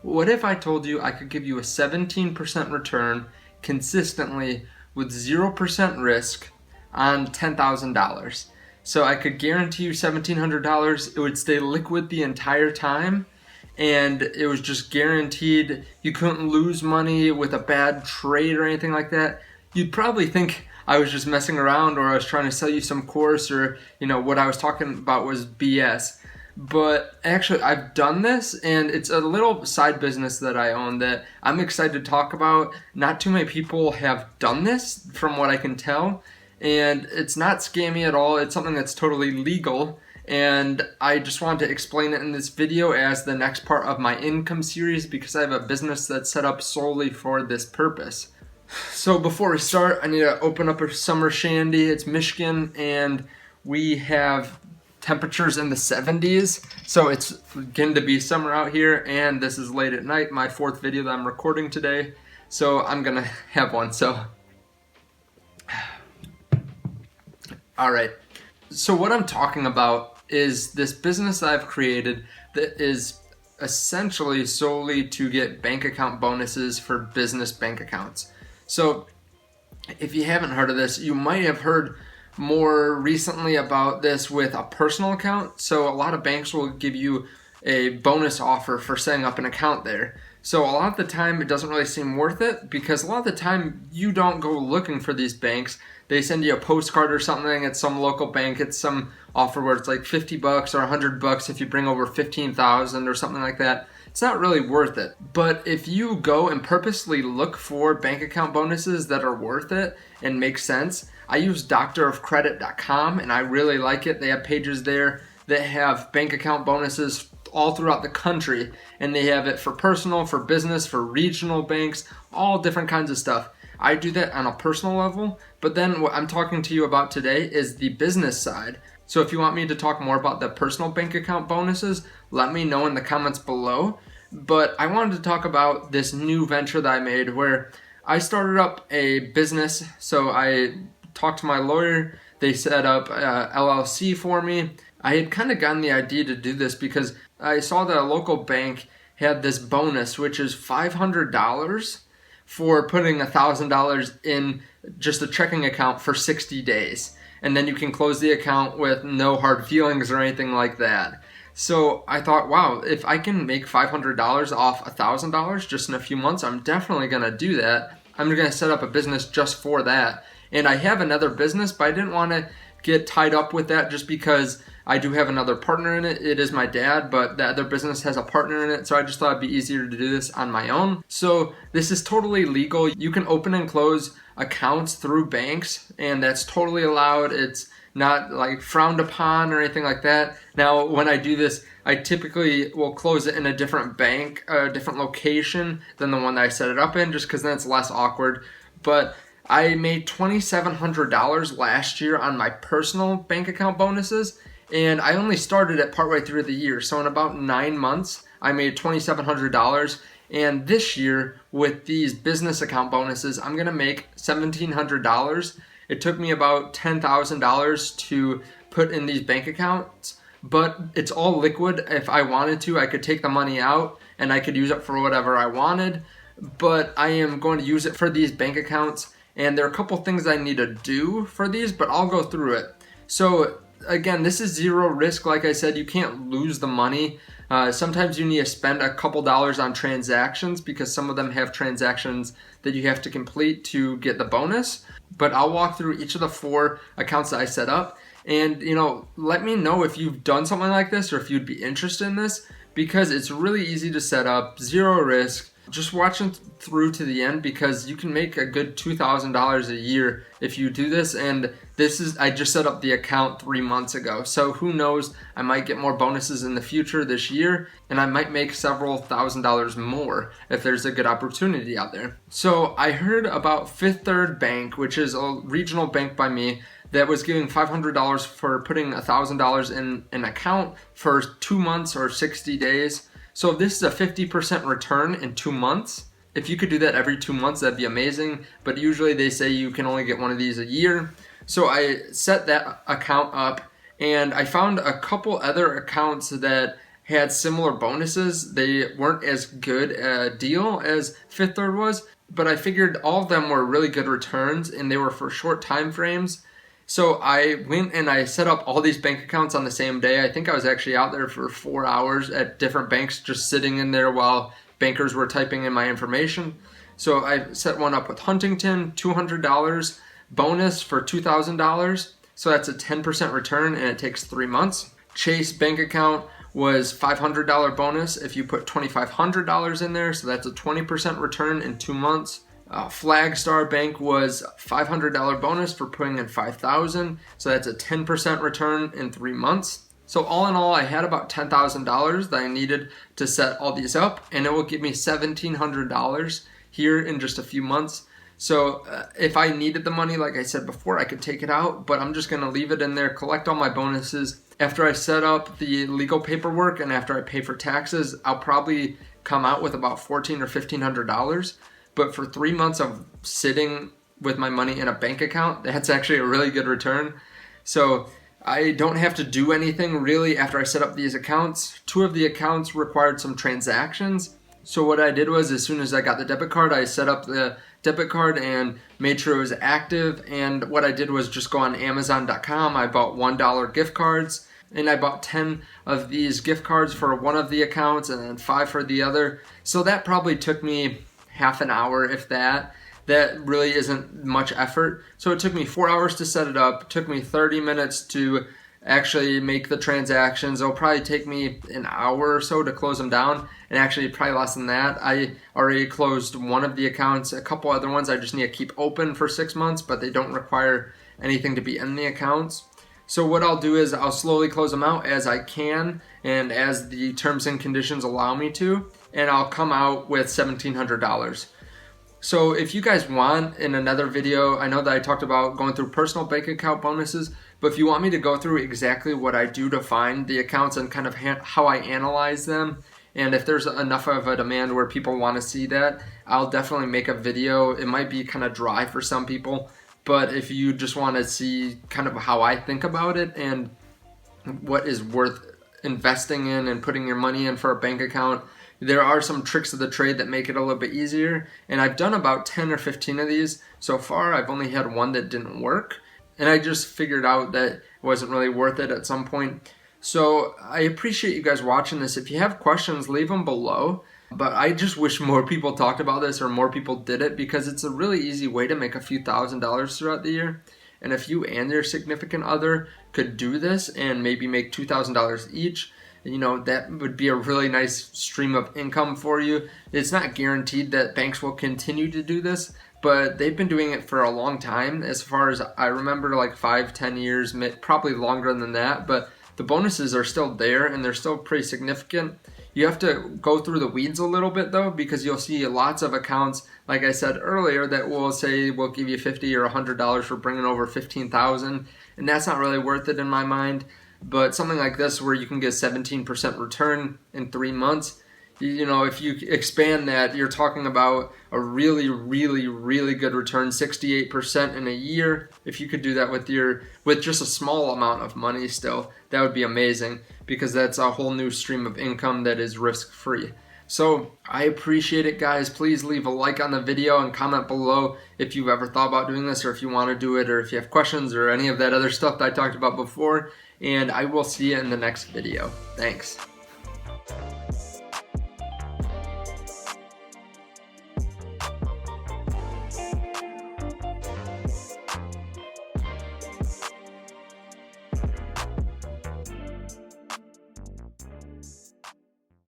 What if I told you I could give you a 17% return consistently with 0% risk on $10,000? So I could guarantee you $1,700. It would stay liquid the entire time, and it was just guaranteed. You couldn't lose money with a bad trade or anything like that. You'd probably think I was just messing around, or I was trying to sell you some course, or what I was talking about was BS. But actually, I've done this, and it's a little side business that I own that I'm excited to talk about. Not too many people have done this, from what I can tell, and it's not scammy at all. It's something that's totally legal, and I just wanted to explain it in this video as the next part of my income series, because I have a business that's set up solely for this purpose. So before we start, I need to open up a summer shandy. It's Michigan, and we have temperatures in the 70s, so it's getting to be summer out here, and this is late at night, my fourth video that I'm recording today, so I'm gonna have one. So alright, so what I'm talking about is this business I've created that is essentially solely to get bank account bonuses for business bank accounts. So if you haven't heard of this, you might have heard more recently about this with a personal account. So a lot of banks will give you a bonus offer for setting up an account there. So a lot of the time it doesn't really seem worth it, because a lot of the time you don't go looking for these banks. They send you a postcard or something at some local bank. It's some offer where it's like $50 or $100 if you bring over 15,000 or something like that. It's not really worth it. But if you go and purposely look for bank account bonuses that are worth it and make sense, I use doctorofcredit.com, and I really like it. They have pages there that have bank account bonuses all throughout the country, and they have it for personal, for business, for regional banks, all different kinds of stuff. I do that on a personal level, but then what I'm talking to you about today is the business side. So if you want me to talk more about the personal bank account bonuses, let me know in the comments below. But I wanted to talk about this new venture that I made where I started up a business. So I talked to my lawyer. They set up a LLC for me. I had kind of gotten the idea to do this because I saw that a local bank had this bonus, which is $500 for putting $1,000 in just a checking account for 60 days. And then you can close the account with no hard feelings or anything like that. So I thought, wow, if I can make $500 off $1,000 just in a few months, I'm definitely going to do that. I'm going to set up a business just for that. And I have another business, but I didn't want to get tied up with that just because I do have another partner in it. It is my dad, but the other business has a partner in it, so I just thought it'd be easier to do this on my own. So this is totally legal. You can open and close accounts through banks, and that's totally allowed. It's not like frowned upon or anything like that. Now, when I do this, I typically will close it in a different bank, a different location than the one that I set it up in, just because then it's less awkward. But I made $2,700 last year on my personal bank account bonuses, and I only started it partway through the year. So in about 9 months, I made $2,700. And this year, with these business account bonuses, I'm going to make $1,700. It took me about $10,000 to put in these bank accounts, but it's all liquid. If I wanted to, I could take the money out and I could use it for whatever I wanted, but I am going to use it for these bank accounts, and there are a couple things I need to do for these, but I'll go through it. So again, this is zero risk. Like I said, you can't lose the money. Sometimes you need to spend a couple dollars on transactions because some of them have transactions that you have to complete to get the bonus. But I'll walk through each of the 4 accounts that I set up, and let me know if you've done something like this or if you'd be interested in this, because it's really easy to set up, zero risk. Just watch it through to the end, because you can make a good $2,000 a year if you do this. And I just set up the account 3 months ago, so who knows, I might get more bonuses in the future this year, and I might make several $1,000s more if there's a good opportunity out there. So I heard about Fifth Third Bank, which is a regional bank by me, that was giving $500 for putting $1,000 in an account for 2 months or 60 days. So if this is a 50% return in 2 months, if you could do that every 2 months, that'd be amazing. But usually they say you can only get one of these a year. So I set that account up, and I found a couple other accounts that had similar bonuses. They weren't as good a deal as Fifth Third was, but I figured all of them were really good returns and they were for short time frames. So I went and I set up all these bank accounts on the same day. I think I was actually out there for 4 hours at different banks, just sitting in there while bankers were typing in my information. So I set one up with Huntington, $200 bonus for $2,000. So that's a 10% return and it takes 3 months. Chase bank account was $500 bonus if you put $2,500 in there. So that's a 20% return in 2 months. Flagstar Bank was $500 bonus for putting in $5,000. So that's a 10% return in 3 months. So all in all, I had about $10,000 that I needed to set all these up, and it will give me $1,700 here in just a few months. So if I needed the money, like I said before, I could take it out, but I'm just going to leave it in there, collect all my bonuses. After I set up the legal paperwork and after I pay for taxes, I'll probably come out with about $1,400 or $1,500. But for 3 months of sitting with my money in a bank account, that's actually a really good return. So I don't have to do anything really after I set up these accounts. 2 of the accounts required some transactions. So what I did was, as soon as I got the debit card, I set up the debit card and made sure it was active. And what I did was just go on Amazon.com. I bought $1 gift cards, and I bought 10 of these gift cards for one of the accounts and then 5 for the other. So that probably took me half an hour, if that. That really isn't much effort. So it took me 4 hours to set it up. It took me 30 minutes to actually make the transactions. It'll probably take me an hour or so to close them down, and actually probably less than that. I already closed one of the accounts. A couple other ones I just need to keep open for 6 months, but they don't require anything to be in the accounts. So what I'll do is I'll slowly close them out as I can and as the terms and conditions allow me to, and I'll come out with $1,700. So if you guys want, in another video, I know that I talked about going through personal bank account bonuses, but if you want me to go through exactly what I do to find the accounts and kind of how I analyze them, and if there's enough of a demand where people want to see that, I'll definitely make a video. It might be kind of dry for some people, but if you just want to see kind of how I think about it and what is worth investing in and putting your money in for a bank account, there are some tricks of the trade that make it a little bit easier. And I've done about 10 or 15 of these so far. I've only had one that didn't work, and I just figured out that it wasn't really worth it at some point. So I appreciate you guys watching this. If you have questions, leave them below. But I just wish more people talked about this or more people did it, because it's a really easy way to make a few $1,000s throughout the year. And if you and your significant other could do this and maybe make $2,000 each, you know, that would be a really nice stream of income for you. It's not guaranteed that banks will continue to do this, but they've been doing it for a long time. As far as I remember, like 5-10 years, probably longer than that, but the bonuses are still there and they're still pretty significant. You have to go through the weeds a little bit though, because you'll see lots of accounts, like I said earlier, that will say we'll give you $50 or $100 for bringing over 15,000, and that's not really worth it in my mind. But something like this, where you can get 17% return in 3 months, you know, if you expand that, you're talking about a really, really, really good return, 68% in a year. If you could do that with just a small amount of money still, that would be amazing, because that's a whole new stream of income that is risk-free. So I appreciate it, guys. Please leave a like on the video and comment below if you've ever thought about doing this, or if you want to do it, or if you have questions or any of that other stuff that I talked about before. And I will see you in the next video. Thanks.